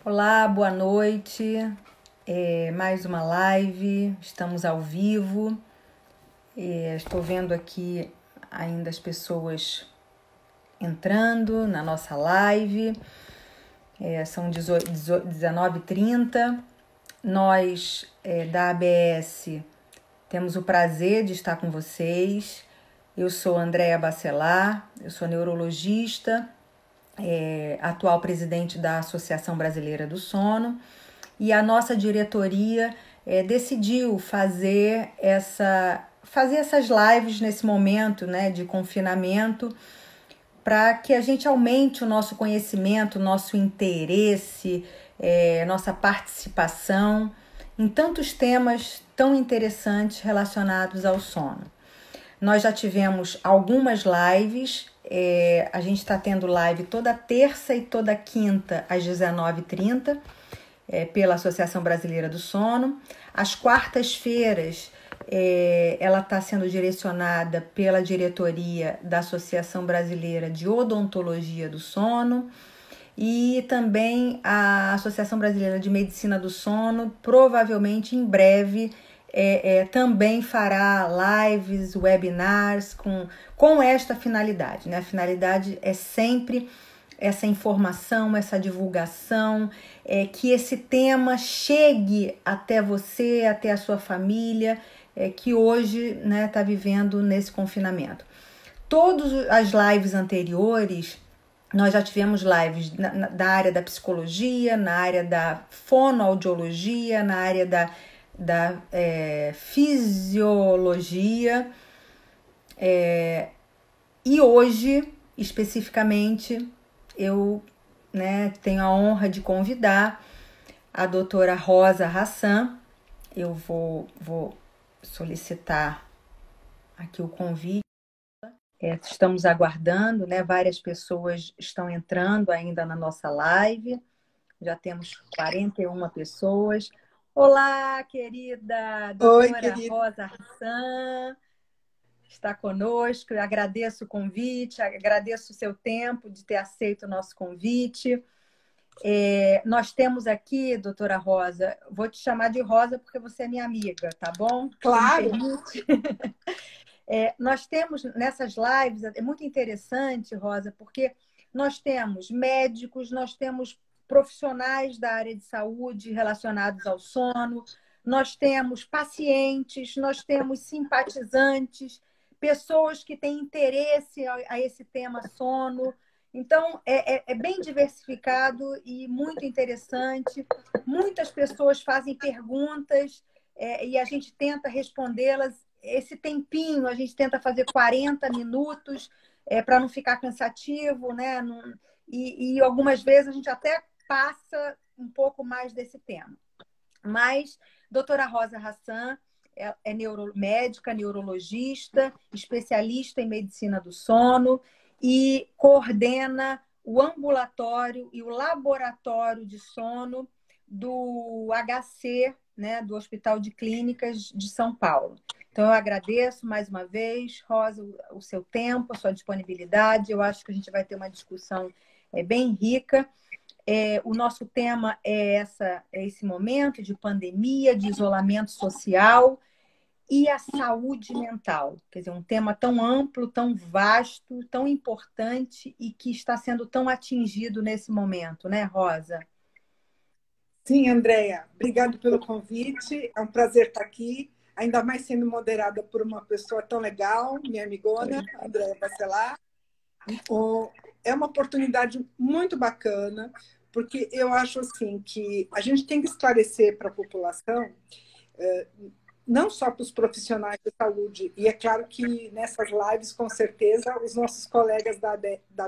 Olá, boa noite. Mais uma live, estamos ao vivo. Estou vendo aqui ainda as pessoas entrando na nossa live. São 19h30. Nós, da ABS, temos o prazer de estar com vocês. Eu sou Andréa Bacelar, eu sou neurologista, atual presidente da Associação Brasileira do Sono, e a nossa diretoria decidiu fazer essas lives nesse momento, né, de confinamento, para que a gente aumente o nosso conhecimento, nosso interesse, nossa participação em tantos temas tão interessantes relacionados ao sono. Nós já tivemos algumas lives, a gente está tendo live toda terça e toda quinta às 19h30, pela Associação Brasileira do Sono. Às quartas-feiras, ela está sendo direcionada pela diretoria da Associação Brasileira de Odontologia do Sono, e também a Associação Brasileira de Medicina do Sono, provavelmente em breve, também fará lives, webinars com esta finalidade, né? A finalidade é sempre essa informação, essa divulgação, que esse tema chegue até você, até a sua família, que hoje, né, está vivendo nesse confinamento. Todas as lives anteriores, nós já tivemos lives da área da psicologia, na área da fonoaudiologia, na área da fisiologia, e hoje, especificamente, eu, né, tenho a honra de convidar a doutora Rosa Hassan. Eu vou solicitar aqui o convite. Estamos aguardando, né? Várias pessoas estão entrando ainda na nossa live. Já temos 41 pessoas. Olá, querida doutora Rosa Hassan, está conosco. Eu agradeço o convite, agradeço o seu tempo de ter aceito o nosso convite. Nós temos aqui, doutora Rosa, vou te chamar de Rosa porque você é minha amiga, tá bom? Claro! Nós temos nessas lives, é muito interessante, Rosa, porque nós temos médicos, nós temos profissionais da área de saúde relacionados ao sono, nós temos pacientes, nós temos simpatizantes, pessoas que têm interesse a esse tema sono. Então, é bem diversificado e muito interessante. Muitas pessoas fazem perguntas e a gente tenta respondê-las. Esse tempinho, a gente tenta fazer 40 minutos para não ficar cansativo, né? E algumas vezes a gente até passa um pouco mais desse tema. Mas, doutora Rosa Hassan é médica, neurologista, especialista em medicina do sono e coordena o ambulatório e o laboratório de sono do HC, né, do Hospital de Clínicas de São Paulo. Então, eu agradeço mais uma vez, Rosa, o seu tempo, a sua disponibilidade. Eu acho que a gente vai ter uma discussão bem rica. O nosso tema é esse momento de pandemia, de isolamento social e a saúde mental. Quer dizer, um tema tão amplo, tão vasto, tão importante e que está sendo tão atingido nesse momento, né, Rosa? Sim, Andréa, obrigado pelo convite. É um prazer estar aqui, ainda mais sendo moderada por uma pessoa tão legal, minha amigona, Andréa Bacelar. É uma oportunidade muito bacana, porque eu acho assim que a gente tem que esclarecer para a população, não só para os profissionais de saúde, e é claro que nessas lives, com certeza, os nossos colegas da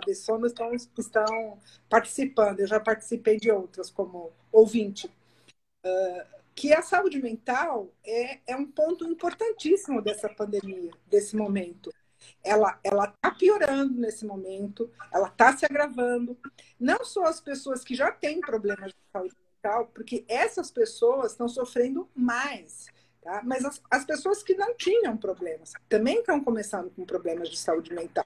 Bessono estão participando. Eu já participei de outras como ouvinte. Que a saúde mental é um ponto importantíssimo dessa pandemia, desse momento. Ela está piorando nesse momento, ela está se agravando. Não só as pessoas que já têm problemas de saúde mental, porque essas pessoas estão sofrendo mais. Tá? Mas as pessoas que não tinham problemas também estão começando com problemas de saúde mental.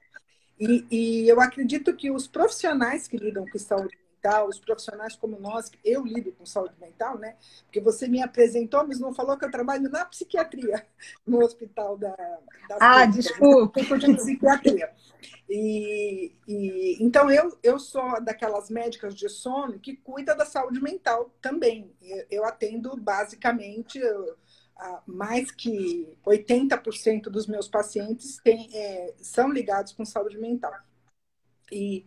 E eu acredito que os profissionais que lidam com saúde mental, os profissionais como nós, eu lido com saúde mental, né? Porque você me apresentou, mas não falou que eu trabalho na psiquiatria, no Hospital das Ah, Clínicas. Então, desculpe. eu cuido de psiquiatria. Então, eu sou daquelas médicas de sono que cuida da saúde mental também. Eu atendo, basicamente, mais que 80% dos meus pacientes são ligados com saúde mental. E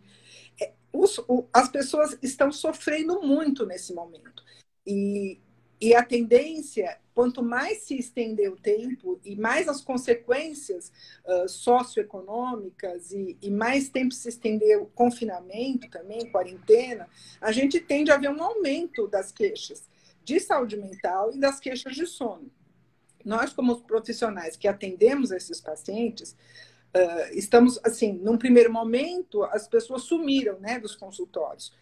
as pessoas estão sofrendo muito nesse momento. E a tendência, quanto mais se estender o tempo e mais as consequências socioeconômicas e mais tempo se estender o confinamento também, quarentena, a gente tende a ver um aumento das queixas de saúde mental e das queixas de sono. Nós, como profissionais que atendemos esses pacientes, estamos, assim, num primeiro momento, as pessoas sumiram, né, dos consultórios.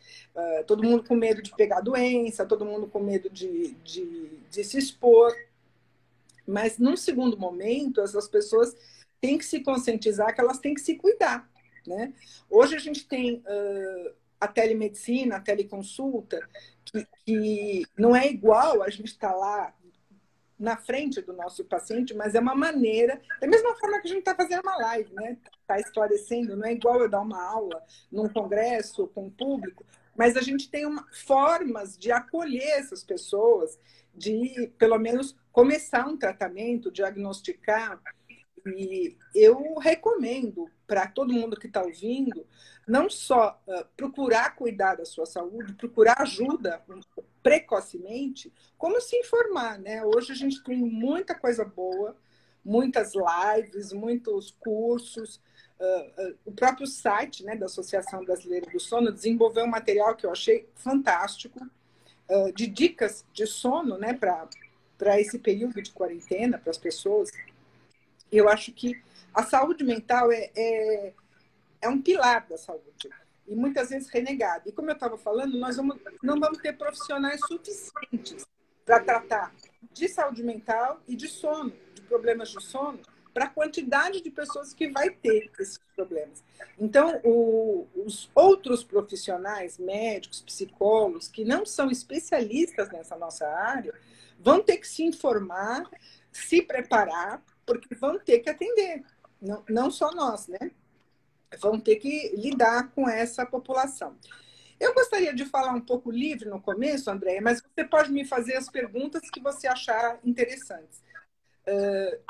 Todo mundo com medo de pegar doença, todo mundo com medo de se expor. Mas, num segundo momento, essas pessoas têm que se conscientizar que elas têm que se cuidar, né? Hoje a gente tem a telemedicina, a teleconsulta, que não é igual a gente estar lá na frente do nosso paciente, mas é uma maneira, da mesma forma que a gente está fazendo uma live, né? Está esclarecendo, não é igual eu dar uma aula num congresso com o público, mas a gente tem formas de acolher essas pessoas, de, pelo menos, começar um tratamento, diagnosticar. E eu recomendo para todo mundo que está ouvindo, não só procurar cuidar da sua saúde, procurar ajuda precocemente, como se informar, né? Hoje a gente tem muita coisa boa, muitas lives, muitos cursos. O próprio site, né, da Associação Brasileira do Sono desenvolveu um material que eu achei fantástico, de dicas de sono, né, para esse período de quarentena, para as pessoas. Eu acho que a saúde mental é um pilar da saúde e muitas vezes renegado. E como eu estava falando, nós não vamos ter profissionais suficientes para tratar de saúde mental e de sono, de problemas de sono, para a quantidade de pessoas que vai ter esses problemas. Então, os outros profissionais, médicos, psicólogos, que não são especialistas nessa nossa área, vão ter que se informar, se preparar, porque vão ter que atender. Não só nós, né? Vão ter que lidar com essa população. Eu gostaria de falar um pouco livre no começo, Andréia, mas você pode me fazer as perguntas que você achar interessantes.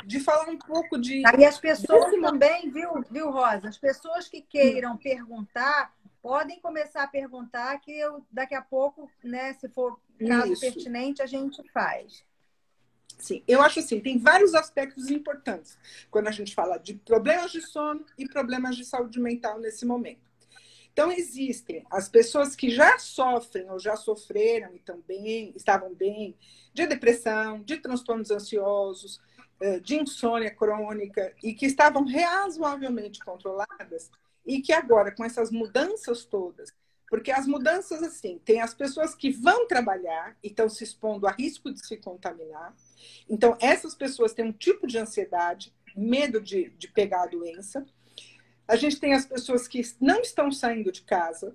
De falar um pouco de... Aí as pessoas também, viu, Rosa? As pessoas que queiram perguntar, podem começar a perguntar, que eu, daqui a pouco, né, se for caso pertinente, a gente faz. Sim, eu acho assim, tem vários aspectos importantes quando a gente fala de problemas de sono e problemas de saúde mental nesse momento. Então, existem as pessoas que já sofrem ou já sofreram e também estavam bem de depressão, de transtornos ansiosos, de insônia crônica e que estavam razoavelmente controladas e que agora, com essas mudanças todas, porque as mudanças, assim, tem as pessoas que vão trabalhar e estão se expondo a risco de se contaminar. Então, essas pessoas têm um tipo de ansiedade, medo de pegar a doença. A gente tem as pessoas que não estão saindo de casa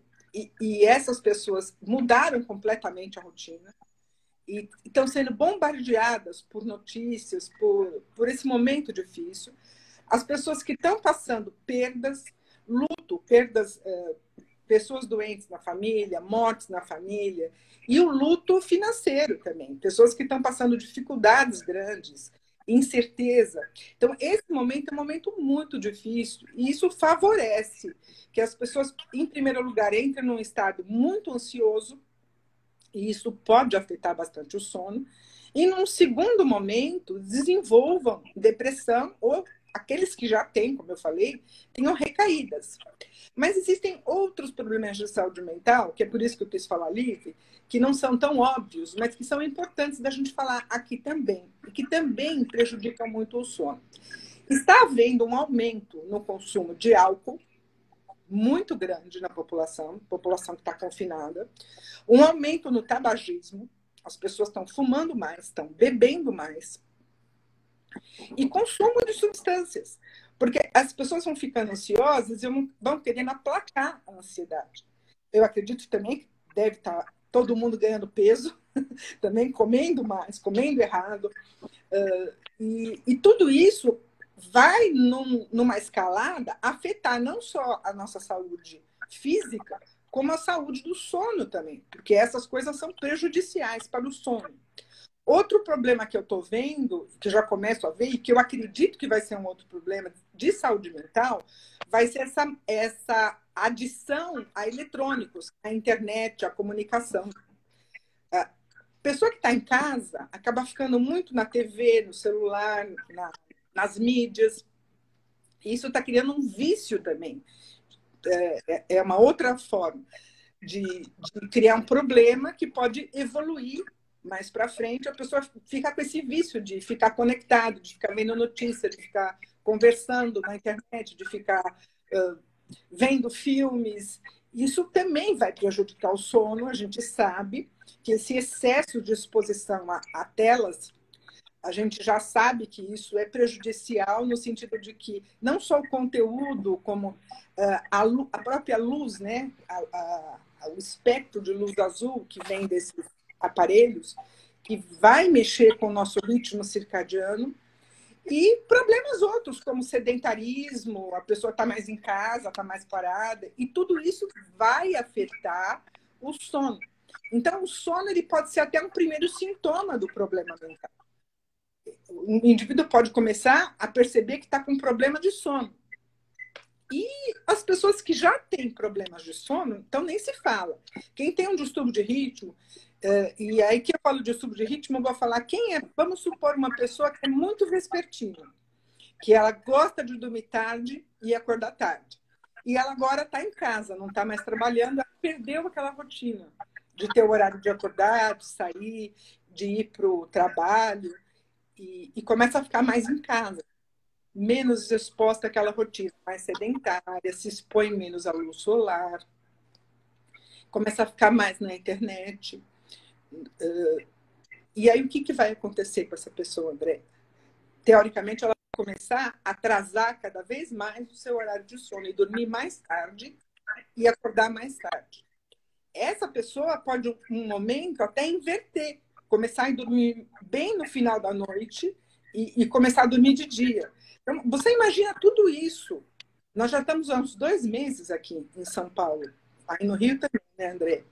e essas pessoas mudaram completamente a rotina e estão sendo bombardeadas por notícias, por esse momento difícil. As pessoas que estão passando perdas, luto, perdas, pessoas doentes na família, mortes na família, e o luto financeiro também, pessoas que estão passando dificuldades grandes, incerteza. Então, esse momento é um momento muito difícil e isso favorece que as pessoas, em primeiro lugar, entrem num estado muito ansioso, e isso pode afetar bastante o sono, e num segundo momento, desenvolvam depressão ou aqueles que já têm, como eu falei, tenham recaídas. Mas existem outros problemas de saúde mental, que é por isso que eu quis falar livre, que não são tão óbvios, mas que são importantes da gente falar aqui também, e que também prejudicam muito o sono. Está havendo um aumento no consumo de álcool, muito grande na população que está confinada, um aumento no tabagismo, as pessoas estão fumando mais, estão bebendo mais, e consumo de substâncias, porque as pessoas vão ficando ansiosas e vão querendo aplacar a ansiedade. Eu acredito também que deve estar todo mundo ganhando peso, também comendo mais, comendo errado. E tudo isso vai, numa escalada, afetar não só a nossa saúde física, como a saúde do sono também, porque essas coisas são prejudiciais para o sono. Outro problema que eu estou vendo, que já começo a ver, e que eu acredito que vai ser um outro problema de saúde mental, vai ser essa adição a eletrônicos, a internet, a comunicação. A pessoa que está em casa acaba ficando muito na TV, no celular, nas mídias. Isso está criando um vício também. É uma outra forma de criar um problema que pode evoluir mais para frente. A pessoa fica com esse vício de ficar conectado, de ficar vendo notícia, de ficar conversando na internet, de ficar vendo filmes. Isso também vai prejudicar o sono. A gente sabe que esse excesso de exposição a telas, a gente já sabe que isso é prejudicial no sentido de que não só o conteúdo, como a própria luz, né? O espectro de luz azul que vem desses aparelhos, que vai mexer com o nosso ritmo circadiano, e problemas outros, como sedentarismo, a pessoa está mais em casa, está mais parada, e tudo isso vai afetar o sono. Então, o sono ele pode ser até um primeiro sintoma do problema mental. O indivíduo pode começar a perceber que está com problema de sono. E as pessoas que já têm problemas de sono, então nem se fala. Quem tem um distúrbio de ritmo, e aí que eu falo de distúrbio de ritmo, eu vou falar quem é. Vamos supor uma pessoa que é muito vespertina, que ela gosta de dormir tarde e acordar tarde. E ela agora está em casa, não está mais trabalhando, ela perdeu aquela rotina de ter o horário de acordar, de sair, de ir para o trabalho, e começa a ficar mais em casa, menos exposta àquela rotina, mais sedentária, se expõe menos à luz solar, começa a ficar mais na internet. E aí o que vai acontecer com essa pessoa, André? Teoricamente, ela vai começar a atrasar cada vez mais o seu horário de sono e dormir mais tarde e acordar mais tarde. Essa pessoa pode, um momento, até inverter, começar a dormir bem no final da noite e começar a dormir de dia. Então, você imagina tudo isso. Nós já estamos há uns 2 meses aqui em São Paulo. Aí no Rio também, né, André?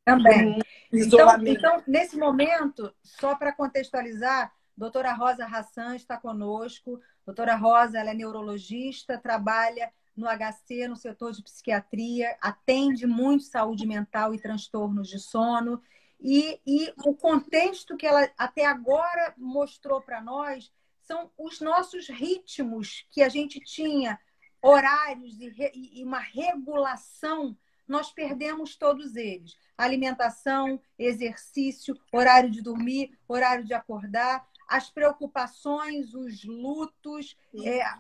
Também. Isolamento. Então, nesse momento, só para contextualizar, doutora Rosa Hassan está conosco. Doutora Rosa, ela é neurologista, trabalha no HC, no setor de psiquiatria, atende muito saúde mental e transtornos de sono. E o contexto que ela até agora mostrou para nós são os nossos ritmos que a gente tinha, horários e uma regulação, nós perdemos todos eles. Alimentação, exercício, horário de dormir, horário de acordar, as preocupações, os lutos,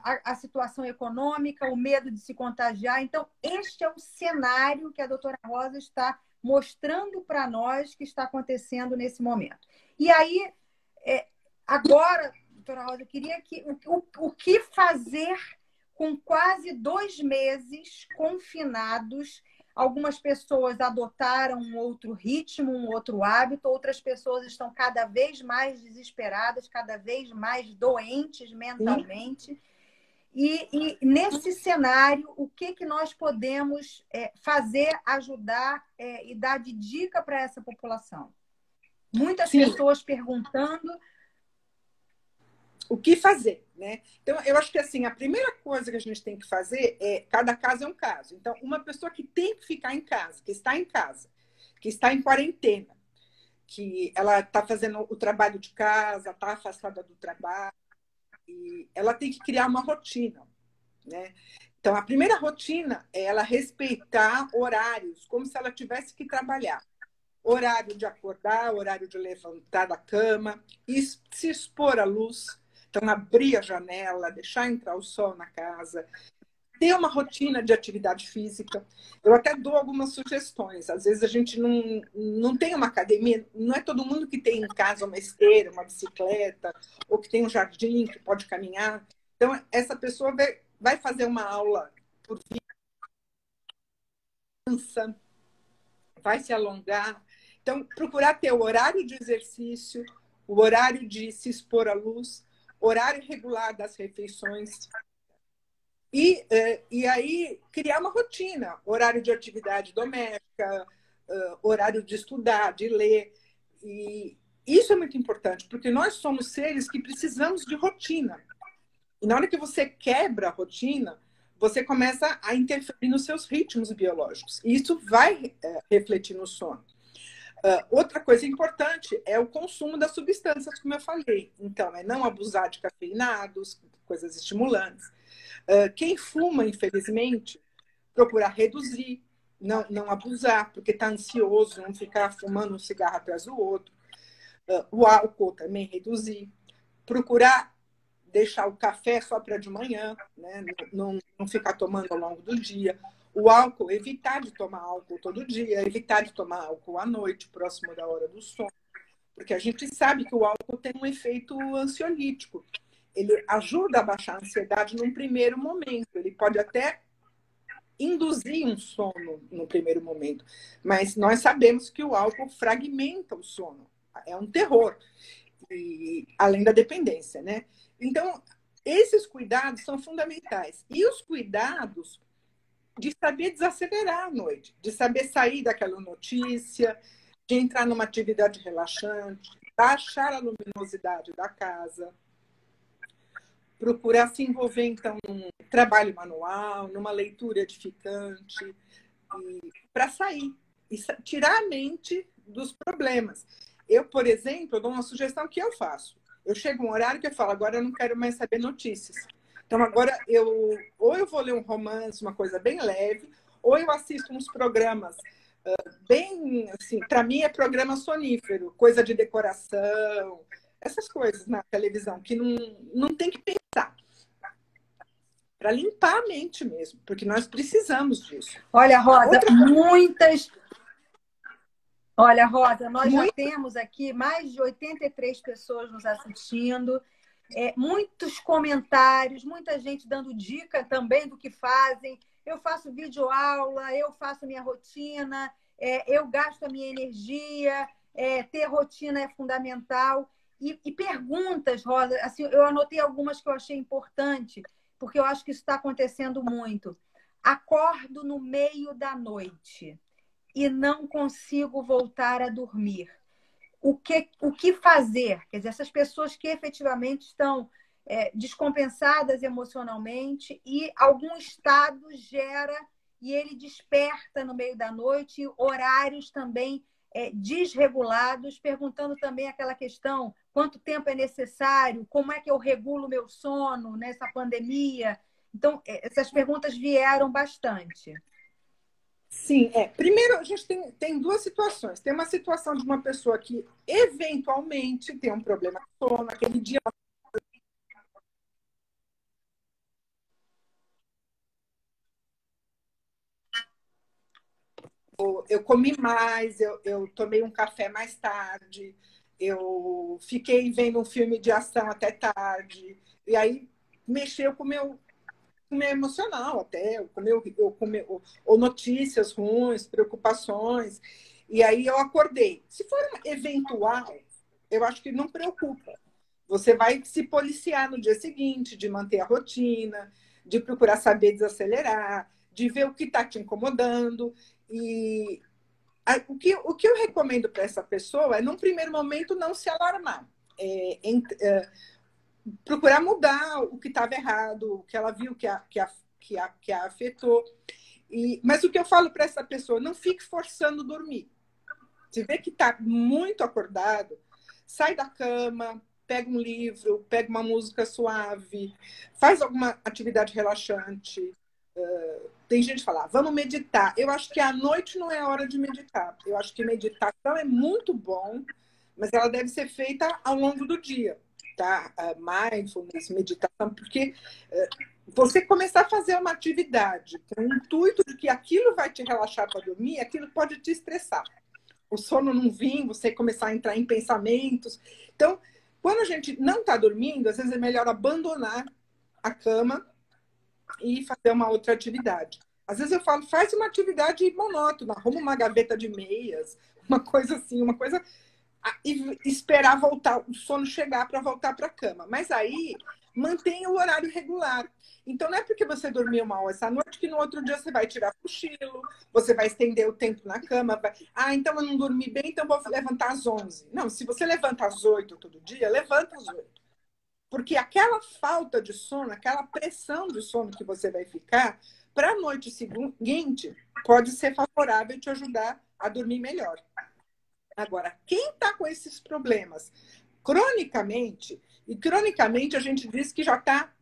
a situação econômica, o medo de se contagiar. Então, este é o cenário que a doutora Rosa está mostrando para nós que está acontecendo nesse momento. E aí, agora, doutora Rosa, eu queria que o que fazer com quase 2 meses confinados. Algumas pessoas adotaram um outro ritmo, um outro hábito, outras pessoas estão cada vez mais desesperadas, cada vez mais doentes mentalmente. E nesse cenário, o que nós podemos fazer, ajudar e dar de dica para essa população? Muitas pessoas perguntando o que fazer, né? Então, eu acho que assim, a primeira coisa que a gente tem que fazer é, cada caso é um caso. Então, uma pessoa que tem que ficar em casa, que está em casa, que está em quarentena, que ela está fazendo o trabalho de casa, está afastada do trabalho, e ela tem que criar uma rotina, né? Então, a primeira rotina é ela respeitar horários, como se ela tivesse que trabalhar. Horário de acordar, horário de levantar da cama, e se expor à luz. Então, abrir a janela, deixar entrar o sol na casa, ter uma rotina de atividade física. Eu até dou algumas sugestões. Às vezes a gente não tem uma academia, não é todo mundo que tem em casa uma esteira, uma bicicleta, ou que tem um jardim que pode caminhar. Então, essa pessoa vai fazer uma aula por dança, vai se alongar. Então, procurar ter o horário de exercício, o horário de se expor à luz, horário regular das refeições. E aí, criar uma rotina, horário de atividade doméstica, horário de estudar, de ler. E isso é muito importante, porque nós somos seres que precisamos de rotina. E na hora que você quebra a rotina, você começa a interferir nos seus ritmos biológicos. E isso vai refletir no sono. Outra coisa importante é o consumo das substâncias, como eu falei. Então, é não abusar de cafeinados, coisas estimulantes. Quem fuma, infelizmente, procurar reduzir, não abusar, porque está ansioso, não ficar fumando um cigarro atrás do outro. O álcool também reduzir. Procurar deixar o café só para de manhã, né? Não ficar tomando ao longo do dia. O álcool, evitar de tomar álcool todo dia, evitar de tomar álcool à noite, próximo da hora do sono, porque a gente sabe que o álcool tem um efeito ansiolítico. Ele ajuda a baixar a ansiedade num primeiro momento, ele pode até induzir um sono no primeiro momento, mas nós sabemos que o álcool fragmenta o sono, é um terror, e, além da dependência, né? Então, esses cuidados são fundamentais. E os cuidados de saber desacelerar à noite, de saber sair daquela notícia, de entrar numa atividade relaxante, baixar a luminosidade da casa, procurar se envolver, então, num trabalho manual, numa leitura edificante, para sair e tirar a mente dos problemas. Eu, por exemplo, dou uma sugestão que eu faço. Eu chego um horário que eu falo, agora eu não quero mais saber notícias. Então, agora, ou eu vou ler um romance, uma coisa bem leve, ou eu assisto uns programas bem, assim, para mim é programa sonífero, coisa de decoração, essas coisas na televisão, que não tem que pensar. Para limpar a mente mesmo, porque nós precisamos disso. Olha, Rosa, Olha, Rosa, nós já temos aqui mais de 83 pessoas nos assistindo, muitos comentários, muita gente dando dica também do que fazem. Eu faço videoaula, eu faço minha rotina, eu gasto a minha energia, ter rotina é fundamental. E perguntas, Rosa, assim, eu anotei algumas que eu achei importante, porque eu acho que isso está acontecendo muito. Acordo no meio da noite e não consigo voltar a dormir. O que fazer? Quer dizer, essas pessoas que efetivamente estão descompensadas emocionalmente e algum estado gera e ele desperta no meio da noite, horários também desregulados, perguntando também aquela questão, quanto tempo é necessário, como é que eu regulo meu sono nessa pandemia? Então, essas perguntas vieram bastante. Sim, primeiro a gente tem duas situações. Tem uma situação de uma pessoa que eventualmente tem um problema de sono, aquele dia eu comi mais, eu tomei um café mais tarde, eu fiquei vendo um filme de ação até tarde, e aí mexeu com o meu emocional até, ou notícias ruins, preocupações, e aí eu acordei. Se for eventual, eu acho que não preocupa. Você vai se policiar no dia seguinte, de manter a rotina, de procurar saber desacelerar, de ver o que está te incomodando. E o que eu recomendo para essa pessoa é, num primeiro momento, não se alarmar. Procurar mudar o que estava errado, o que ela viu que a afetou. Mas o que eu falo para essa pessoa, não fique forçando dormir. Se vê que está muito acordado, sai da cama, pega um livro, pega uma música suave, faz alguma atividade relaxante. Tem gente que fala, vamos meditar. Eu acho que à noite não é a hora de meditar. Eu acho que meditação é muito bom, mas ela deve ser feita ao longo do dia. Tá? Mindfulness, meditação, porque você começar a fazer uma atividade com o intuito de que aquilo vai te relaxar para dormir, aquilo pode te estressar. O sono não vir, você começar a entrar em pensamentos. Então, quando a gente não está dormindo, às vezes é melhor abandonar a cama e fazer uma outra atividade. Às vezes eu falo, faz uma atividade monótona, arruma uma gaveta de meias, uma coisa assim, uma coisa e esperar voltar o sono chegar para voltar para a cama. Mas aí mantenha o horário regular. Então não é porque você dormiu mal essa noite que no outro dia você vai tirar cochilo, você vai estender o tempo na cama. Então eu não dormi bem, então vou levantar às 11. Não, se você levanta às 8 todo dia, levanta às 8. Porque aquela falta de sono, aquela pressão de sono que você vai ficar, para a noite seguinte, pode ser favorável e te ajudar a dormir melhor. Agora, quem está com esses problemas cronicamente, e cronicamente a gente diz que já está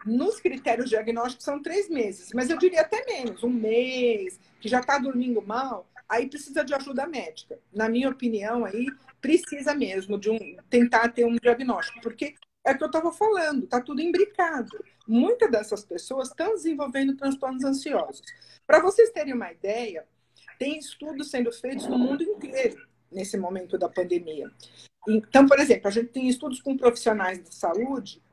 nos critérios diagnósticos são 3 meses, mas eu diria até menos, 1 mês, que já está dormindo mal, aí precisa de ajuda médica. Na minha opinião, aí precisa mesmo de tentar ter um diagnóstico, porque é o que eu estava falando, está tudo imbricado. Muitas dessas pessoas estão desenvolvendo transtornos ansiosos. Para vocês terem uma ideia, tem estudos sendo feitos no mundo inteiro nesse momento da pandemia. Então, por exemplo, a gente tem estudos com profissionais de saúde.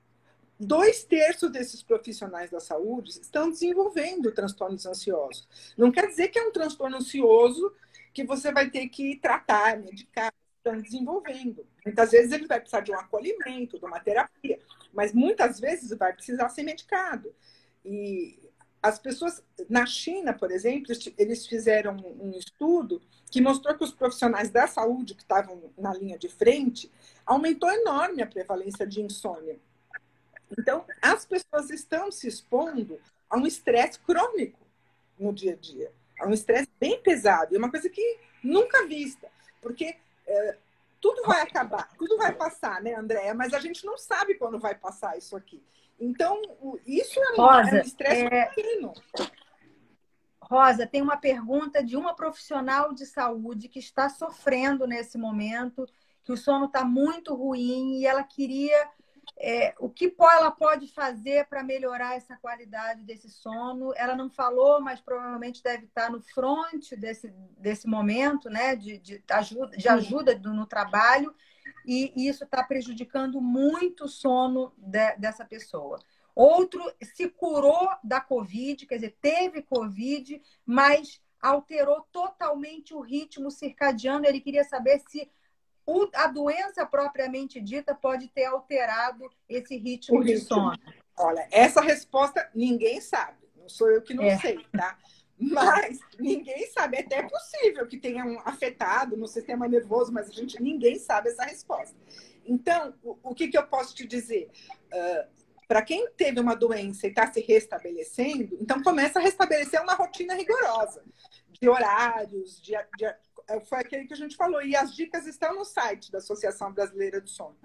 2/3 desses profissionais da saúde estão desenvolvendo transtornos ansiosos. Não quer dizer que é um transtorno ansioso que você vai ter que tratar, medicar. Estão desenvolvendo. Muitas vezes ele vai precisar de um acolhimento, de uma terapia, mas muitas vezes vai precisar ser medicado. E as pessoas, na China, por exemplo, eles fizeram um estudo que mostrou que os profissionais da saúde que estavam na linha de frente aumentou enorme a prevalência de insônia. Então, as pessoas estão se expondo a um estresse crônico no dia a dia. A um estresse bem pesado. E é uma coisa que nunca vista. Porque tudo vai acabar, tudo vai passar, né, Andréa? Mas a gente não sabe quando vai passar isso aqui. Então, isso é um estresse contínuo. Rosa, tem uma pergunta de uma profissional de saúde que está sofrendo nesse momento, que o sono está muito ruim e ela queria... o que ela pode fazer para melhorar essa qualidade desse sono? Ela não falou, mas provavelmente deve estar no front desse momento, né, de ajuda no trabalho, e isso está prejudicando muito o sono dessa pessoa. Outro se curou da Covid, quer dizer, teve Covid, mas alterou totalmente o ritmo circadiano. Ele queria saber se a doença propriamente dita pode ter alterado esse ritmo de sono. Olha, essa resposta ninguém sabe. Não sou eu que não sei, tá? Mas ninguém sabe. É até possível que tenha afetado no sistema nervoso, mas ninguém sabe essa resposta. Então, o que eu posso te dizer? Para quem teve uma doença e está se restabelecendo, então começa a restabelecer uma rotina rigorosa de horários, foi aquele que a gente falou. E as dicas estão no site da Associação Brasileira do Sono.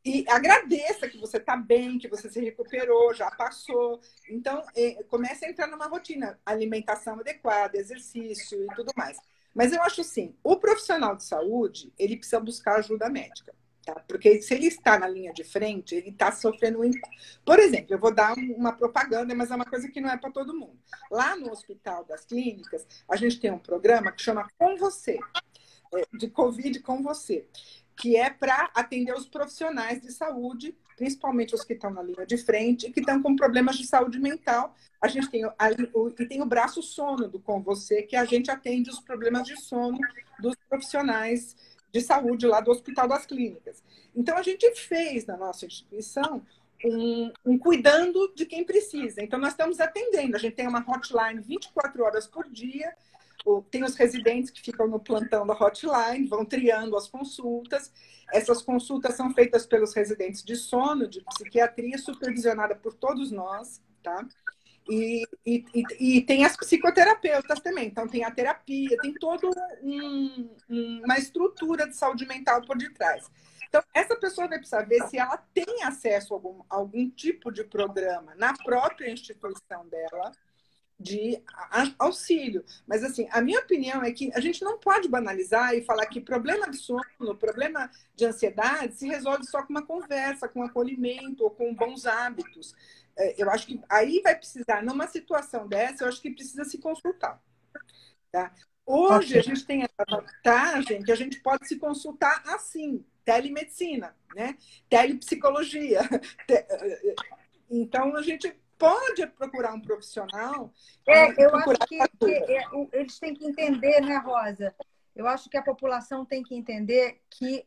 E agradeça que você está bem, que você se recuperou, já passou. Então, comece a entrar numa rotina. Alimentação adequada, exercício e tudo mais. Mas eu acho assim, o profissional de saúde, ele precisa buscar ajuda médica. Tá? Porque se ele está na linha de frente, ele está sofrendo um impacto. Por exemplo, eu vou dar uma propaganda, mas é uma coisa que não é para todo mundo. Lá no Hospital das Clínicas, a gente tem um programa que chama Com Você, de Covid com Você, que é para atender os profissionais de saúde, principalmente os que estão na linha de frente e que estão com problemas de saúde mental. A gente tem o braço sono do Com Você, que a gente atende os problemas de sono dos profissionais de saúde lá do Hospital das Clínicas. Então, a gente fez na nossa instituição um cuidando de quem precisa. Então, nós estamos atendendo. A gente tem uma hotline 24 horas por dia. Tem os residentes que ficam no plantão da hotline, vão triando as consultas. Essas consultas são feitas pelos residentes de sono, de psiquiatria, supervisionada por todos nós, tá? E tem as psicoterapeutas também. Então, tem a terapia, tem toda uma estrutura de saúde mental por detrás. Então, essa pessoa vai precisar ver se ela tem acesso a algum tipo de programa na própria instituição dela, de auxílio. Mas, assim, a minha opinião é que a gente não pode banalizar e falar que problema de sono, problema de ansiedade se resolve só com uma conversa, com acolhimento ou com bons hábitos. Eu acho que aí vai precisar, numa situação dessa, eu acho que precisa se consultar. Tá? Hoje, a gente tem a vantagem que a gente pode se consultar assim, telemedicina, né? Telepsicologia. Então, a gente pode procurar um profissional. Eu acho que eles têm que entender, né, Rosa? Eu acho que a população tem que entender que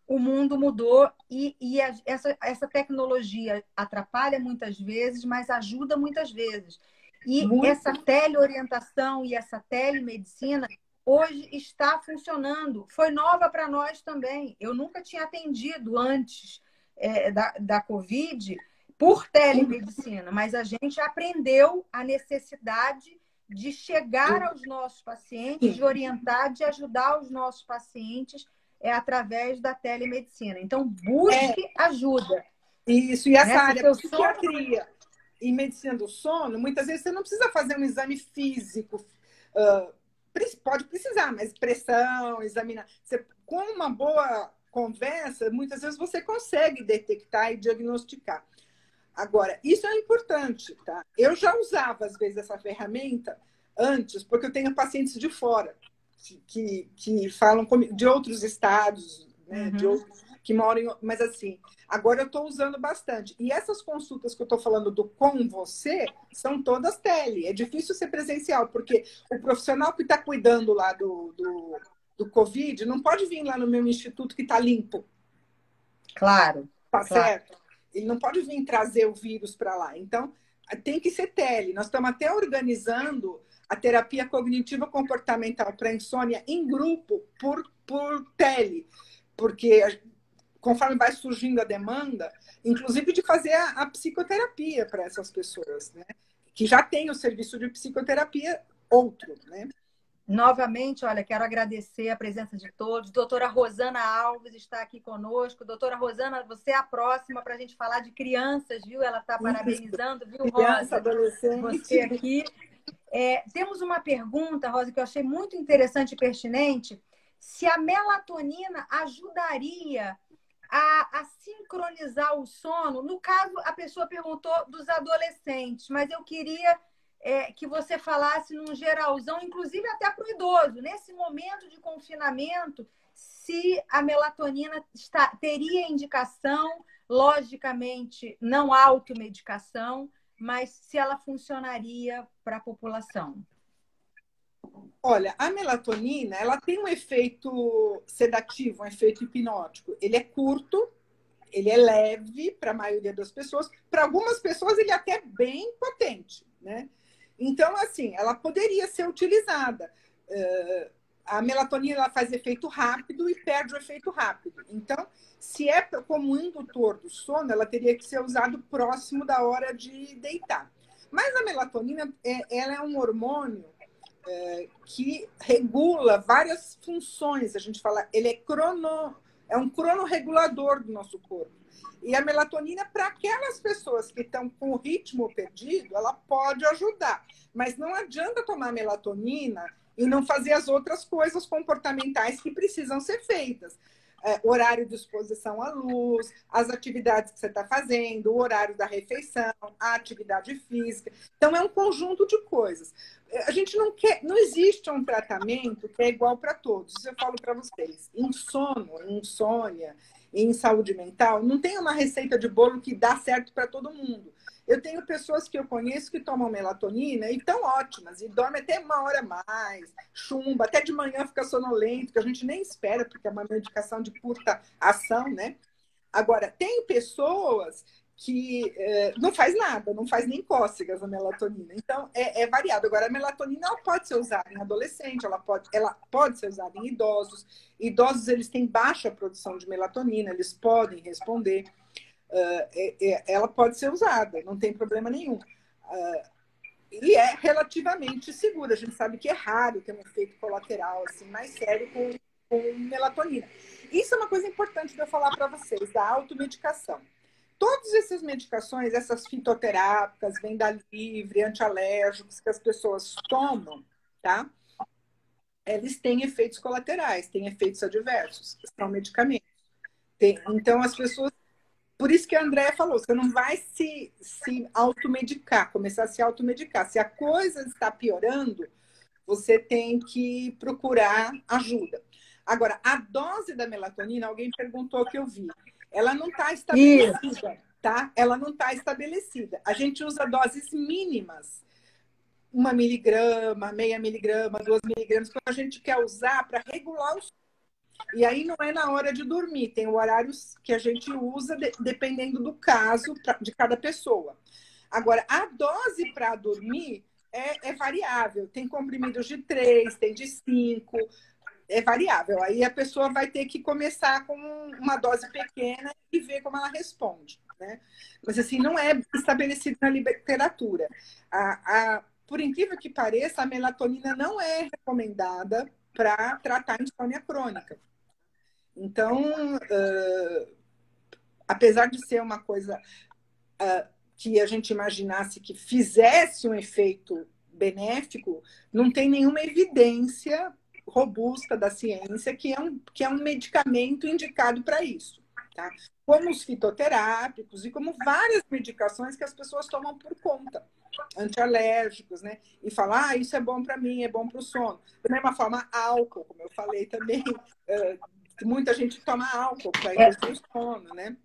o mundo mudou essa tecnologia atrapalha muitas vezes, mas ajuda muitas vezes. E essa teleorientação e essa telemedicina hoje está funcionando. Foi nova para nós também. Eu nunca tinha atendido antes da Covid por telemedicina, mas a gente aprendeu a necessidade de chegar aos nossos pacientes, de orientar, de ajudar os nossos pacientes através da telemedicina. Então, busque ajuda. Isso, e essa área de psiquiatria e medicina do sono, muitas vezes você não precisa fazer um exame físico. Pode precisar, mas pressão, examinar. Com uma boa conversa, muitas vezes você consegue detectar e diagnosticar. Agora, isso é importante, tá? Eu já usava, às vezes, essa ferramenta antes, porque eu tenho pacientes de fora que falam de outros estados, né? De outros, que moram em... Mas, assim, agora eu estou usando bastante. E essas consultas que eu estou falando do com você são todas tele. É difícil ser presencial, porque o profissional que está cuidando lá do Covid não pode vir lá no meu instituto que está limpo. Claro. Tá certo? Ele não pode vir trazer o vírus para lá. Então, tem que ser tele. Nós estamos até organizando a terapia cognitiva comportamental para insônia em grupo por tele. Porque conforme vai surgindo a demanda, inclusive de fazer a psicoterapia para essas pessoas, né? Que já tem o serviço de psicoterapia outro, né? Novamente, olha, quero agradecer a presença de todos. Doutora Rosana Alves está aqui conosco. Doutora Rosana, você é a próxima para a gente falar de crianças, viu? Ela está parabenizando, viu, Rosa? Criança, adolescente. Você aqui. Temos uma pergunta, Rosa, que eu achei muito interessante e pertinente. Se a melatonina ajudaria a sincronizar o sono? No caso, a pessoa perguntou dos adolescentes, mas eu queria que você falasse num geralzão, inclusive até para o idoso, nesse momento de confinamento, se a melatonina teria indicação, logicamente não automedicação, mas se ela funcionaria para a população. Olha, a melatonina, ela tem um efeito sedativo, um efeito hipnótico. Ele é curto, ele é leve para a maioria das pessoas. Para algumas pessoas, ele é até bem potente, né? Então, assim, ela poderia ser utilizada. A melatonina ela faz efeito rápido e perde o efeito rápido. Então, se é como indutor do sono, ela teria que ser usada próximo da hora de deitar. Mas a melatonina, ela é um hormônio que regula várias funções. A gente fala, ele é um cronorregulador do nosso corpo. E a melatonina, para aquelas pessoas que estão com o ritmo perdido, ela pode ajudar. Mas não adianta tomar melatonina e não fazer as outras coisas comportamentais que precisam ser feitas. Horário de exposição à luz, as atividades que você está fazendo, o horário da refeição, a atividade física. Então, é um conjunto de coisas. A gente não existe um tratamento que é igual para todos. Isso eu falo para vocês. Em sono, em insônia, em saúde mental, não tem uma receita de bolo que dá certo para todo mundo. Eu tenho pessoas que eu conheço que tomam melatonina e estão ótimas, e dormem até uma hora mais, chumba, até de manhã fica sonolento, que a gente nem espera, porque é uma medicação de curta ação, né? Agora, tem pessoas que não faz nada, não faz nem cócegas a melatonina. Então, é variado. Agora, a melatonina ela pode ser usada em adolescente, ela pode ser usada em idosos. Idosos, eles têm baixa produção de melatonina, eles podem responder. Ela pode ser usada, não tem problema nenhum. E é relativamente segura. A gente sabe que é raro ter um efeito colateral assim, mais sério com melatonina. Isso é uma coisa importante de eu falar para vocês, da automedicação. Todas essas medicações, essas fitoterápicas, venda livre, antialérgicos que as pessoas tomam, tá? Eles têm efeitos colaterais, têm efeitos adversos, são medicamentos. Então, as pessoas... Por isso que a Andréa falou, você não vai se automedicar, começar a se automedicar. Se a coisa está piorando, você tem que procurar ajuda. Agora, a dose da melatonina, alguém perguntou que eu vi. Ela não está estabelecida. tá? Ela não está estabelecida. A gente usa doses mínimas, 1 miligrama, meia miligrama, 2 miligramas, quando a gente quer usar para regular o sono. E aí não é na hora de dormir, tem horários que a gente usa dependendo do caso de cada pessoa. Agora, a dose para dormir é variável. Tem comprimidos de 3, tem de 5, é variável. Aí a pessoa vai ter que começar com uma dose pequena e ver como ela responde, né? Mas assim, não é estabelecido na literatura. Por incrível que pareça, a melatonina não é recomendada para tratar insônia crônica. Então, apesar de ser uma coisa que a gente imaginasse que fizesse um efeito benéfico, não tem nenhuma evidência robusta da ciência que é um medicamento indicado para isso. Tá? Como os fitoterápicos e como várias medicações que as pessoas tomam por conta, antialérgicos, né? E falar, isso é bom para mim, é bom para o sono. Da mesma forma, álcool, como eu falei também, muita gente toma álcool para induzir o sono, né?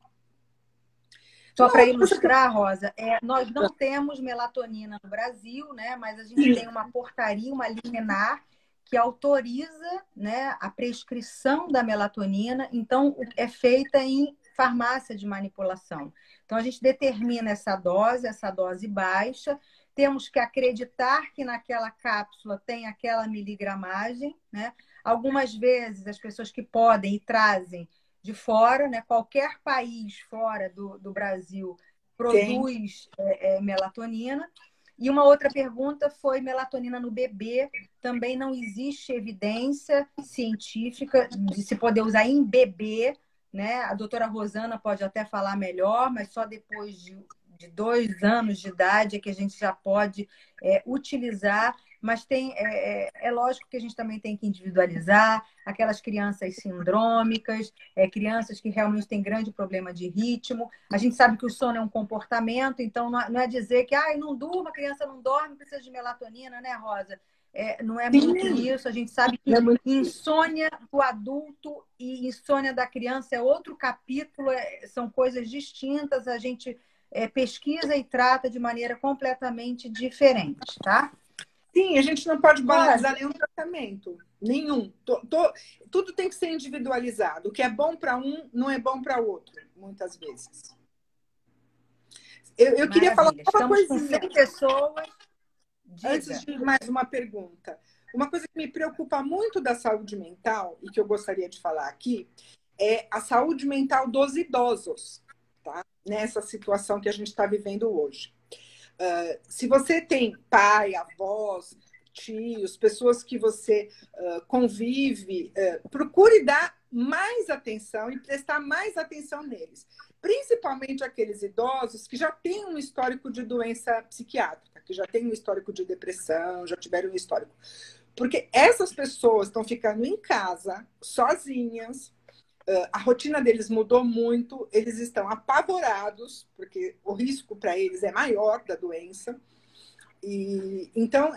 Só para ilustrar, Rosa, nós não temos melatonina no Brasil, né? Mas a gente tem uma portaria, uma liminar, que autoriza, né, a prescrição da melatonina. Então, é feita em farmácia de manipulação. Então, a gente determina essa dose baixa. Temos que acreditar que naquela cápsula tem aquela miligramagem, né? Algumas vezes, as pessoas que podem e trazem de fora, né? Qualquer país fora do Brasil produz melatonina. E uma outra pergunta foi melatonina no bebê. Também não existe evidência científica de se poder usar em bebê, né? A doutora Rosana pode até falar melhor, mas só depois de 2 anos de idade é que a gente já pode utilizar. Mas é lógico que a gente também tem que individualizar aquelas crianças sindrômicas, crianças que realmente têm grande problema de ritmo. A gente sabe que o sono é um comportamento, então não é dizer que não durma, a criança não dorme, precisa de melatonina, né, Rosa? Não é muito isso. A gente sabe que insônia do adulto e insônia da criança é outro capítulo, são coisas distintas, a gente pesquisa e trata de maneira completamente diferente, tá? Sim, a gente não pode banalizar nenhum tratamento. Nenhum. Tudo tem que ser individualizado. O que é bom para um não é bom para outro, muitas vezes. Eu queria falar uma coisinha. Estamos com 100 pessoas. Diga. Antes de mais uma pergunta. Uma coisa que me preocupa muito da saúde mental e que eu gostaria de falar aqui é a saúde mental dos idosos, tá? Nessa situação que a gente está vivendo hoje. Se você tem pai, avós, tios, pessoas que você convive, procure dar mais atenção e prestar mais atenção neles. Principalmente aqueles idosos que já têm um histórico de doença psiquiátrica, que já têm um histórico de depressão, já tiveram um histórico. Porque essas pessoas estão ficando em casa, sozinhas, a rotina deles mudou muito, eles estão apavorados, porque o risco para eles é maior da doença. E, então,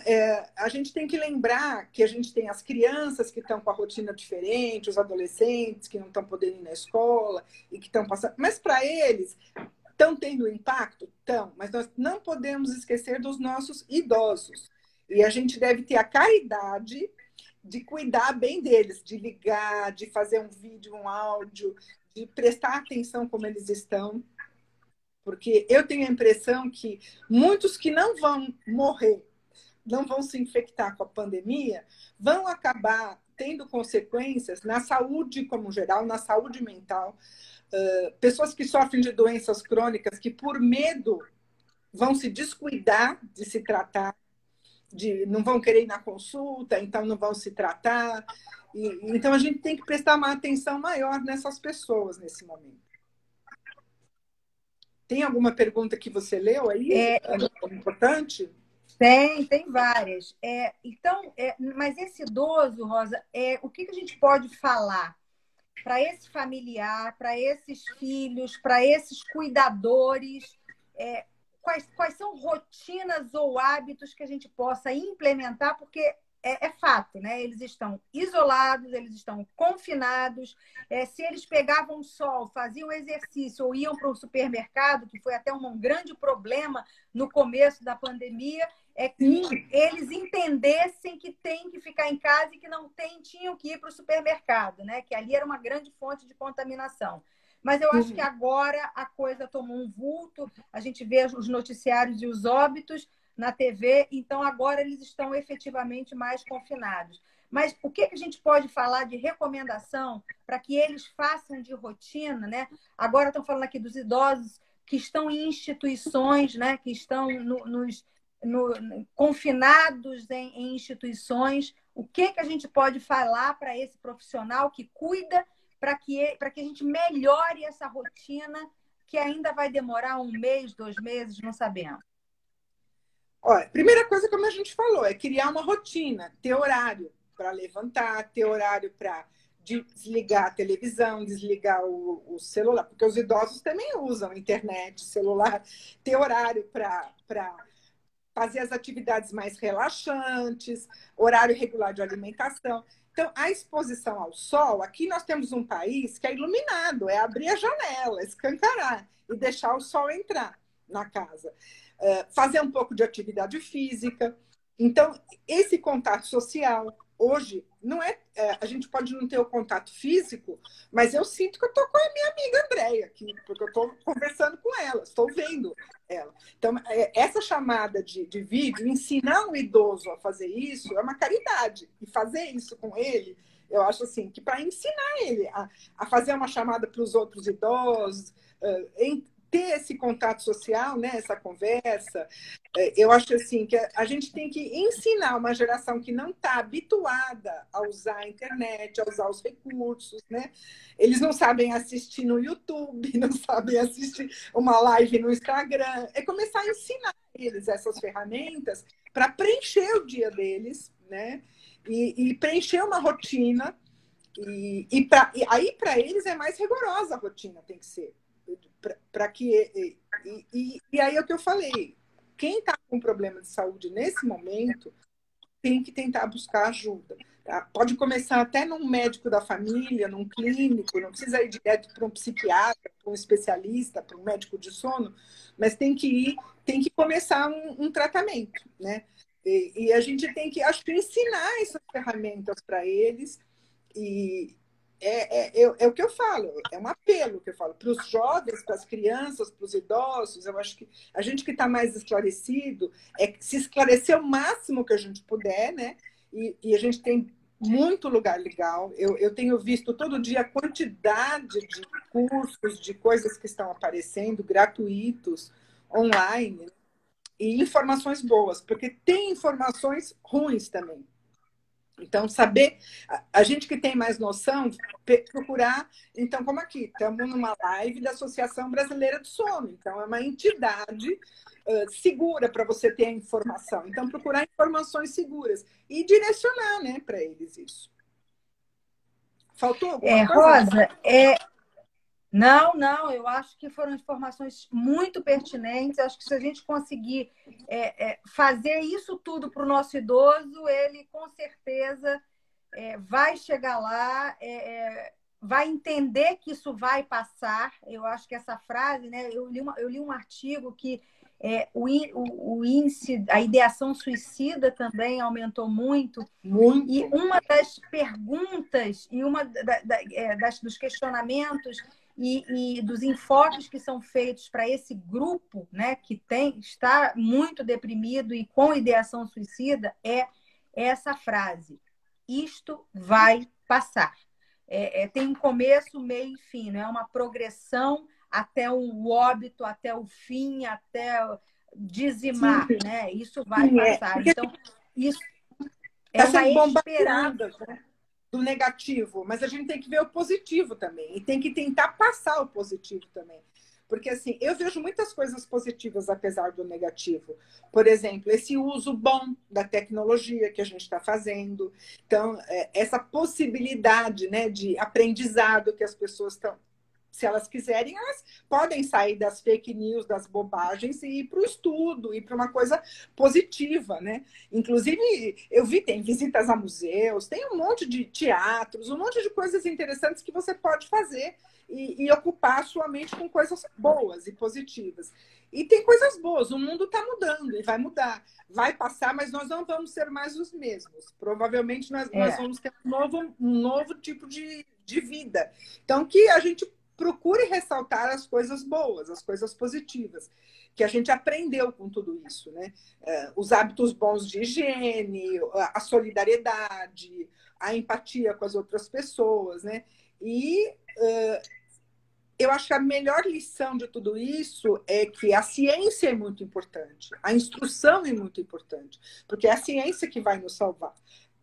a gente tem que lembrar que a gente tem as crianças que estão com a rotina diferente, os adolescentes que não estão podendo ir na escola e que estão passando. Mas para eles, estão tendo impacto? Estão, mas nós não podemos esquecer dos nossos idosos. E a gente deve ter a caridade de cuidar bem deles, de ligar, de fazer um vídeo, um áudio, de prestar atenção como eles estão. Porque eu tenho a impressão que muitos que não vão morrer, não vão se infectar com a pandemia, vão acabar tendo consequências na saúde como geral, na saúde mental. Pessoas que sofrem de doenças crônicas, que por medo vão se descuidar de se tratar, não vão querer ir na consulta, então não vão se tratar. Então a gente tem que prestar uma atenção maior nessas pessoas nesse momento. Tem alguma pergunta que você leu aí? É importante? Tem várias. Então, mas esse idoso, Rosa, o que a gente pode falar para esse familiar, para esses filhos, para esses cuidadores? Quais são rotinas ou hábitos que a gente possa implementar? Porque é fato, né? Eles estão isolados, eles estão confinados. Se eles pegavam sol, faziam exercício ou iam para o supermercado, que foi até um grande problema no começo da pandemia, é que eles entendessem que tem que ficar em casa e que não tinham que ir para o supermercado, né? Que ali era uma grande fonte de contaminação. Mas eu acho que agora a coisa tomou um vulto, a gente vê os noticiários e os óbitos na TV, então agora eles estão efetivamente mais confinados. Mas o que a gente pode falar de recomendação para que eles façam de rotina, né? Agora estão falando aqui dos idosos que estão em instituições, né? Que estão confinados em instituições. O que a gente pode falar para esse profissional que cuida para que a gente melhore essa rotina que ainda vai demorar 1 mês, 2 meses, não sabemos. Olha, primeira coisa, como a gente falou, é criar uma rotina, ter horário para levantar, ter horário para desligar a televisão, desligar o celular, porque os idosos também usam internet, celular, ter horário para fazer as atividades mais relaxantes, horário regular de alimentação. Então, a exposição ao sol, aqui nós temos um país que é iluminado, é abrir a janela, escancarar e deixar o sol entrar na casa. Fazer um pouco de atividade física. Então, esse contato social, hoje, não é. A gente pode não ter o contato físico, mas eu sinto que eu estou com a minha amiga Andréia aqui, porque eu estou conversando com ela, estou vendo ela. Então, essa chamada de vídeo, ensinar um idoso a fazer isso, é uma caridade. E fazer isso com ele, eu acho assim, que para ensinar ele a fazer uma chamada para os outros idosos, ter esse contato social, né, essa conversa, eu acho assim que a gente tem que ensinar uma geração que não está habituada a usar a internet, a usar os recursos, né? Eles não sabem assistir no YouTube, não sabem assistir uma live no Instagram. É começar a ensinar eles essas ferramentas para preencher o dia deles, né? E preencher uma rotina. E aí, para eles, é mais rigorosa a rotina, tem que ser. Para que e aí é o que eu falei, quem está com problema de saúde nesse momento tem que tentar buscar ajuda, tá? Pode começar até num médico da família, num clínico, não precisa ir direto para um psiquiatra, para um especialista, para um médico de sono, mas tem que começar um tratamento, né? E a gente tem que, acho que, ensinar essas ferramentas para eles. E é o que eu falo, é um apelo que eu falo para os jovens, para as crianças, para os idosos. Eu acho que a gente que está mais esclarecido é se esclarecer o máximo que a gente puder, né? E a gente tem muito lugar legal. Eu tenho visto todo dia a quantidade de cursos, de coisas que estão aparecendo, gratuitos, online, e informações boas, porque tem informações ruins também. Então, saber, a gente que tem mais noção, procurar. Então, como aqui, estamos numa live da Associação Brasileira do Sono. Então, é uma entidade segura para você ter a informação. Então, procurar informações seguras e direcionar, né, para eles isso. Faltou alguma coisa? Rosa, não, eu acho que foram informações muito pertinentes. Acho que se a gente conseguir fazer isso tudo para o nosso idoso, ele com certeza vai chegar lá, vai entender que isso vai passar. Eu acho que essa frase, né? Eu li um artigo que o índice, a ideação suicida também aumentou muito. Muito. E uma das perguntas e uma dos questionamentos e dos enfoques que são feitos para esse grupo, né, que está muito deprimido e com ideação suicida, é essa frase: isto vai passar. Tem um começo, meio e fim, né? É uma progressão até o óbito, até o fim, até dizimar, né? Isso vai passar. Então, isso é uma esperança do negativo, mas a gente tem que ver o positivo também e tem que tentar passar o positivo também. Porque, assim, eu vejo muitas coisas positivas apesar do negativo. Por exemplo, esse uso bom da tecnologia que a gente está fazendo. Então, essa possibilidade, né, de aprendizado que as pessoas estão se elas quiserem, elas podem sair das fake news, das bobagens e ir para o estudo, ir para uma coisa positiva, né? Inclusive, eu vi, tem visitas a museus, tem um monte de teatros, um monte de coisas interessantes que você pode fazer e ocupar a sua mente com coisas boas e positivas. E tem coisas boas, o mundo está mudando e vai mudar. Vai passar, mas nós não vamos ser mais os mesmos. Provavelmente nós vamos ter um novo tipo de vida. Então, que a gente procure ressaltar as coisas boas, as coisas positivas, que a gente aprendeu com tudo isso, né? Os hábitos bons de higiene, a solidariedade, a empatia com as outras pessoas, né? E eu acho que a melhor lição de tudo isso é que a ciência é muito importante, a instrução é muito importante, porque é a ciência que vai nos salvar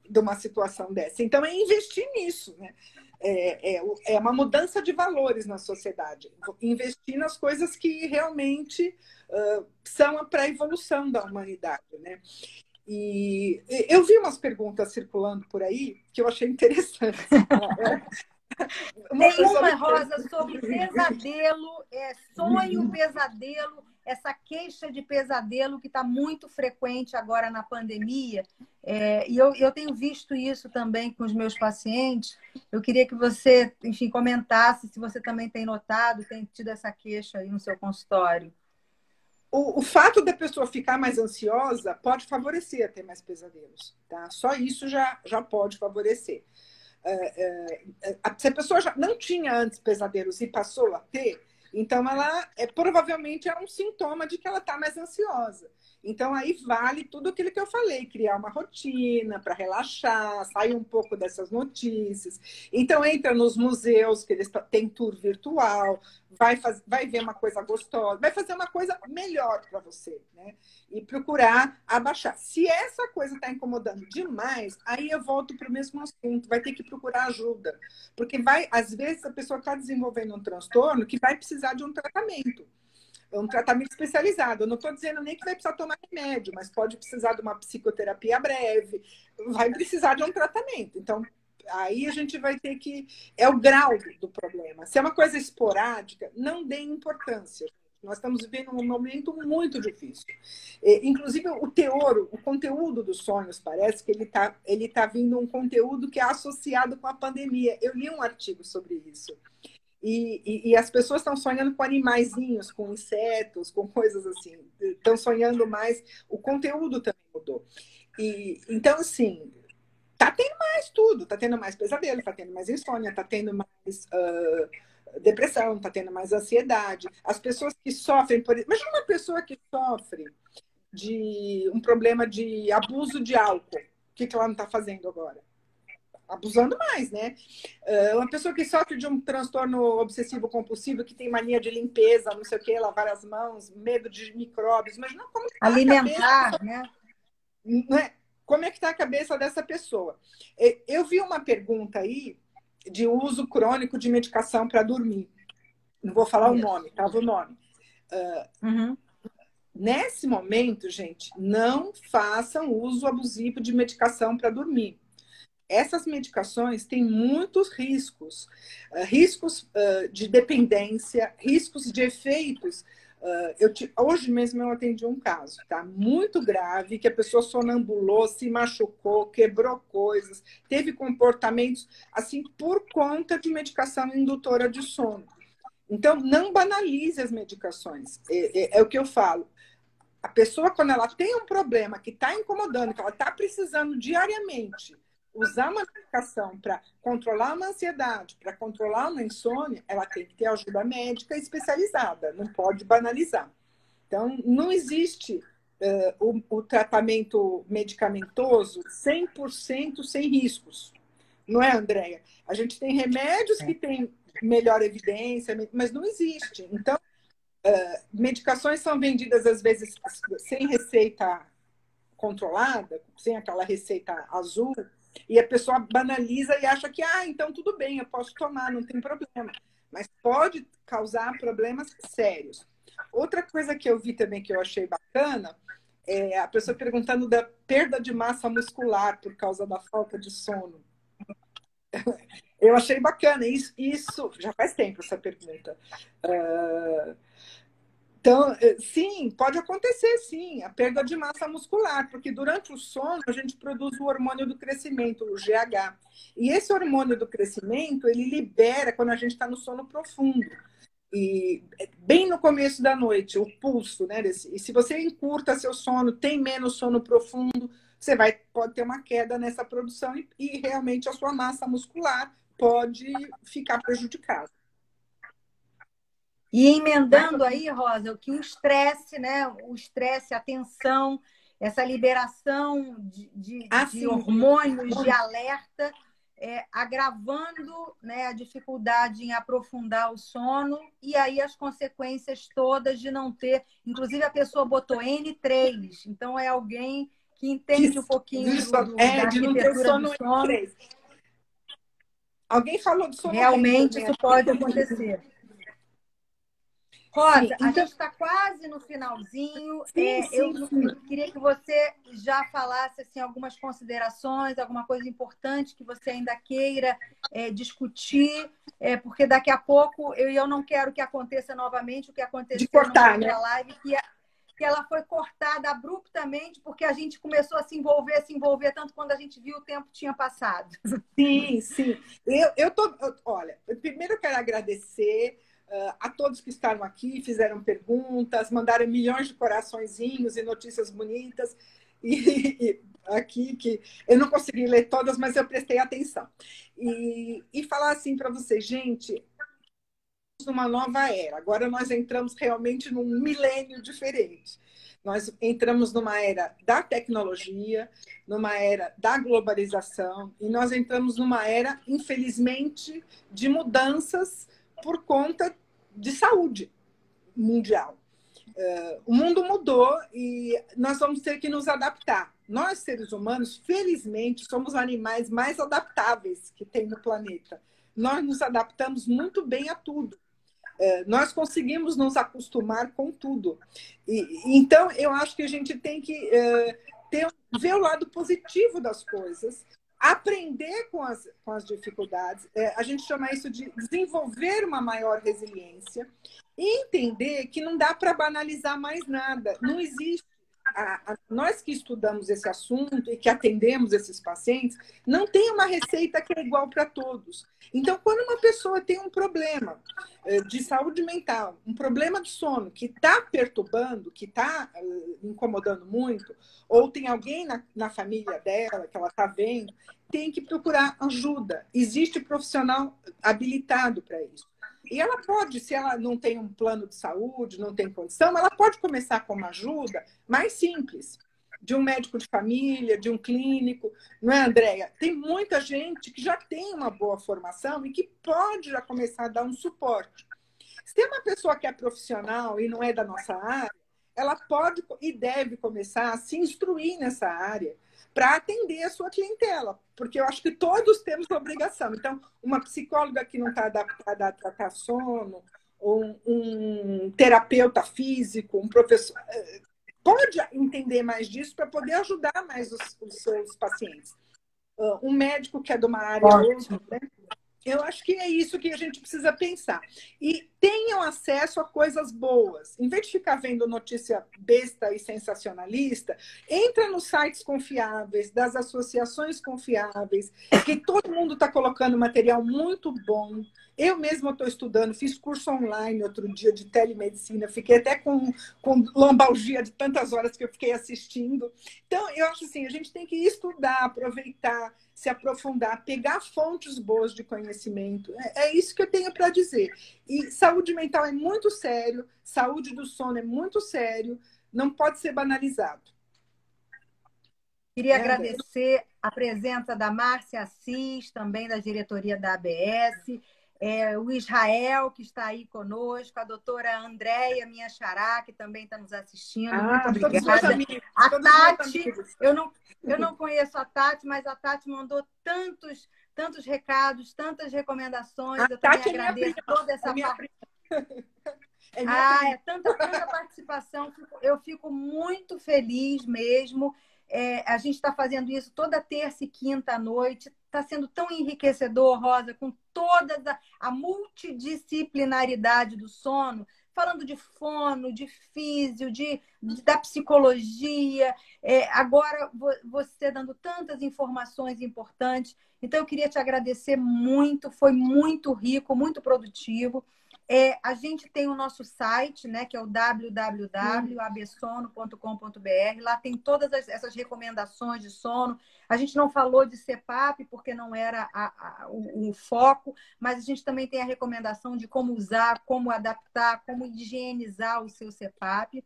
de uma situação dessa. Então, é investir nisso, né? É uma mudança de valores na sociedade. Investir nas coisas que realmente são para a evolução da humanidade, né? E eu vi umas perguntas circulando por aí que eu achei interessantes. Tem uma, Rosa, sobre pesadelo, sonho, pesadelo, essa queixa de pesadelo que está muito frequente agora na pandemia. E eu tenho visto isso também com os meus pacientes. Eu queria que você, enfim, comentasse se você também tem notado, tem tido essa queixa aí no seu consultório. O fato da pessoa ficar mais ansiosa pode favorecer a ter mais pesadelos, tá? Só isso já pode favorecer. Se a pessoa já não tinha antes pesadelos e passou a ter, então ela provavelmente é um sintoma de que ela está mais ansiosa. Então aí vale tudo aquilo que eu falei, criar uma rotina para relaxar, sair um pouco dessas notícias. Então entra nos museus, que eles têm tour virtual, vai ver uma coisa gostosa, vai fazer uma coisa melhor para você, né? E procurar abaixar. Se essa coisa está incomodando demais, aí eu volto para o mesmo assunto, vai ter que procurar ajuda. Porque às vezes a pessoa está desenvolvendo um transtorno que vai precisar de um tratamento especializado. Eu não estou dizendo nem que vai precisar tomar remédio, mas pode precisar de uma psicoterapia breve, vai precisar de um tratamento. Então, aí a gente vai ter que... É o grau do problema. Se é uma coisa esporádica, não dê importância. Nós estamos vivendo um momento muito difícil. Inclusive, o conteúdo dos sonhos, parece que ele tá vindo um conteúdo que é associado com a pandemia. Eu li um artigo sobre isso. E as pessoas estão sonhando com animaizinhos, com insetos, com coisas assim. Estão sonhando mais. O conteúdo também mudou. Então, assim, tá tendo mais tudo. Tá tendo mais pesadelo, tá tendo mais insônia, tá tendo mais depressão, tá tendo mais ansiedade. As pessoas que sofrem por... Imagina uma pessoa que sofre de um problema de abuso de álcool. O que ela não está fazendo agora? Abusando mais, né? Uma pessoa que sofre de um transtorno obsessivo-compulsivo, que tem mania de limpeza, não sei o quê, lavar as mãos, medo de micróbios. Imagina como está alimentar, a cabeça, né? Né? Como é que está a cabeça dessa pessoa? Eu vi uma pergunta aí de uso crônico de medicação para dormir. Não vou falar o nome, tá? O nome. Nesse momento, gente, não façam uso abusivo de medicação para dormir. Essas medicações têm muitos riscos, riscos de dependência, riscos de efeitos. Hoje mesmo eu atendi um caso, tá? Muito grave, que a pessoa sonambulou, se machucou, quebrou coisas, teve comportamentos assim por conta de medicação indutora de sono. Então, não banalize as medicações. É o que eu falo. A pessoa, quando ela tem um problema que está incomodando, que ela está precisando diariamente usar uma medicação para controlar uma ansiedade, para controlar uma insônia, ela tem que ter ajuda médica especializada, não pode banalizar. Então, não existe o tratamento medicamentoso 100% sem riscos. Não é, Andréia? A gente tem remédios que têm melhor evidência, mas não existe. Então, medicações são vendidas, às vezes, sem receita controlada, sem aquela receita azul, e a pessoa banaliza e acha que, então tudo bem, eu posso tomar, não tem problema. Mas pode causar problemas sérios. Outra coisa que eu vi também que eu achei bacana é a pessoa perguntando da perda de massa muscular por causa da falta de sono. Eu achei bacana. Isso já faz tempo essa pergunta. Uh, Então, sim, pode acontecer, sim, a perda de massa muscular, porque durante o sono a gente produz o hormônio do crescimento, o GH. E esse hormônio do crescimento, ele libera quando a gente está no sono profundo. E bem no começo da noite, o pulso, né? E se você encurta seu sono, tem menos sono profundo, você pode ter uma queda nessa produção e realmente a sua massa muscular pode ficar prejudicada. E emendando aí, Rosa, o que o estresse, né? O estresse, a tensão, essa liberação de hormônios de alerta, agravando, né, a dificuldade em aprofundar o sono, e aí as consequências todas de não ter. Inclusive, a pessoa botou N3, então é alguém que entende um pouquinho da de não ter arquitetura do sono. N3. Alguém falou de sono realmente isso pode acontecer. Rosa, sim, então... a gente está quase no finalzinho. Eu queria que você já falasse assim, algumas considerações, alguma coisa importante que você ainda queira discutir, porque daqui a pouco eu não quero que aconteça novamente o que aconteceu na outra live, que ela foi cortada abruptamente, porque a gente começou a se envolver tanto quando a gente viu o tempo tinha passado. Sim, sim. Olha, primeiro eu quero agradecer a todos que estavam aqui, fizeram perguntas, mandaram milhões de coraçõezinhos e notícias bonitas. E aqui, que eu não consegui ler todas, mas eu prestei atenção. E falar assim para vocês, gente, numa nova era. Agora nós entramos realmente num milênio diferente. Nós entramos numa era da tecnologia, numa era da globalização, e nós entramos numa era, infelizmente, de mudanças por conta de saúde mundial. O mundo mudou e nós vamos ter que nos adaptar. Nós, seres humanos, felizmente, somos animais mais adaptáveis que tem no planeta. Nós nos adaptamos muito bem a tudo. Nós conseguimos nos acostumar com tudo. Então, eu acho que a gente tem que ver o lado positivo das coisas, aprender com as dificuldades. A gente chama isso de desenvolver uma maior resiliência e entender que não dá para banalizar mais nada. Não existe. Nós que estudamos esse assunto e que atendemos esses pacientes, não tem uma receita que é igual para todos. Então, quando uma pessoa tem um problema de saúde mental, um problema de sono que está perturbando, que está incomodando muito, ou tem alguém na família dela que ela está vendo, tem que procurar ajuda. Existe profissional habilitado para isso. E ela pode, se ela não tem um plano de saúde, não tem condição, ela pode começar com uma ajuda mais simples, de um médico de família, de um clínico, não é, Andréia? Tem muita gente que já tem uma boa formação e que pode já começar a dar um suporte. Se é uma pessoa que é profissional e não é da nossa área, ela pode e deve começar a se instruir nessa área para atender a sua clientela, porque eu acho que todos temos obrigação. Então, uma psicóloga que não está adaptada a tratar sono, ou um terapeuta físico, um professor, pode entender mais disso para poder ajudar mais os seus pacientes. Um médico que é de uma área ou outra, né? Eu acho que é isso que a gente precisa pensar. E tenham acesso a coisas boas. Em vez de ficar vendo notícia besta e sensacionalista, entra nos sites confiáveis, das associações confiáveis, que todo mundo está colocando material muito bom. Eu mesma estou estudando, fiz curso online outro dia de telemedicina, fiquei até com lombalgia de tantas horas que eu fiquei assistindo. Então, eu acho assim, a gente tem que estudar, aproveitar, se aprofundar, pegar fontes boas de conhecimento. É isso que eu tenho para dizer. E saúde mental é muito sério, saúde do sono é muito sério, não pode ser banalizado. Queria agradecer a presença da Márcia Assis, também da diretoria da ABS, o Israel, que está aí conosco, a doutora Andréia, minha xará, que também está nos assistindo. Muito obrigada. A Tati, eu não conheço a Tati, mas a Tati mandou tantos recados, tantas recomendações. Eu também agradeço toda essa parte. Tanta participação. Eu fico muito feliz mesmo. A gente está fazendo isso toda terça e quinta à noite. está sendo tão enriquecedor, Rosa, com toda a multidisciplinaridade do sono, falando de fono, de físio, da psicologia. Agora, você dando tantas informações importantes. Então, eu queria te agradecer muito, foi muito rico, muito produtivo. A gente tem o nosso site, né, que é o www.absono.com.br. Lá tem todas essas recomendações de sono. A gente não falou de CPAP, porque não era o foco, mas a gente também tem a recomendação de como usar, como adaptar, como higienizar o seu CPAP.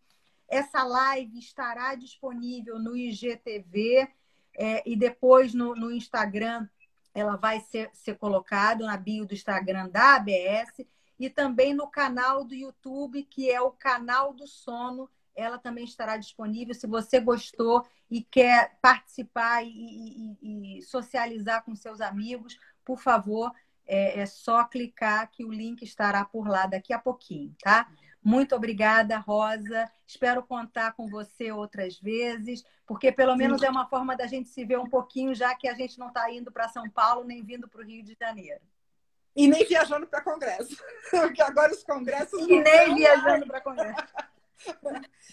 Essa live estará disponível no IGTV e depois no Instagram ela vai ser colocada na bio do Instagram da ABS e também no canal do YouTube, que é o canal do sono. Ela também estará disponível. Se você gostou e quer participar e socializar com seus amigos, por favor, é só clicar que o link estará por lá daqui a pouquinho, tá? Muito obrigada, Rosa. Espero contar com você outras vezes, porque pelo menos é uma forma da gente se ver um pouquinho, já que a gente não está indo para São Paulo nem vindo para o Rio de Janeiro. E nem viajando para congresso, porque agora os congressos e nem viajando para congresso.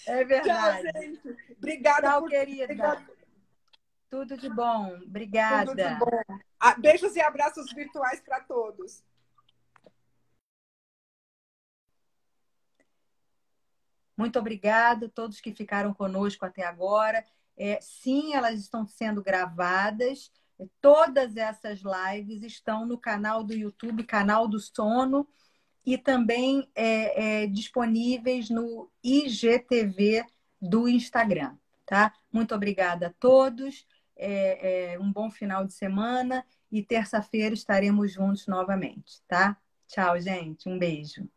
É verdade. Tchau, gente. Obrigada. Tchau, querida. Tudo de bom. Obrigada. Tudo de bom. Beijos e abraços virtuais para todos. Muito obrigada a todos que ficaram conosco até agora. Sim, elas estão sendo gravadas. Todas essas lives estão no canal do YouTube, canal do Sono, e também disponíveis no IGTV do Instagram. Tá? Muito obrigada a todos. Um bom final de semana e terça-feira estaremos juntos novamente. Tá? Tchau, gente. Um beijo.